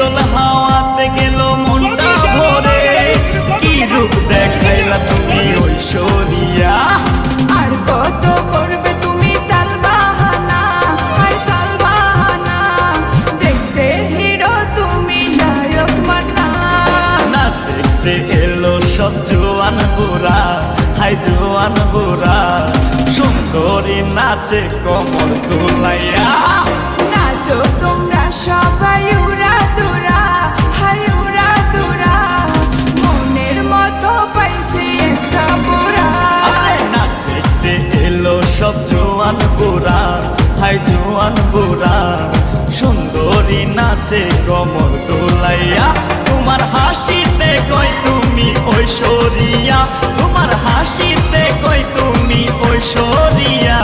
শীতল হাওয়াতে গেল মনটা ভরে, কি রূপ দেখাইলা তুমি ঐশ্বরিয়া। আর কত করবে তুমি তাল বাহানা, হায় তাল বাহানা, দেখতে হিরো তুমি নায়ক মান্না। নাচ দেখতে এলো সব জোয়ান বুড়া, হাই জোয়ান বুড়া, সুন্দরী নাচে কমর দুলাইয়া। নাচো তোমরা সবাই উড়া দুরা, হায় উড়া দুরা, মনের মতো পাইছে একটা বুড়া। নাচ দেখতে এলো সব জোয়ান বুড়া, হাই জোয়ান বুড়া, সুন্দরী নাচে কমর দোলাইয়া। তোমার হাসিতে কই তুমি ঐশ্বরিয়া, তোমার হাসিতে কই তুমি ঐশ্বরিয়া।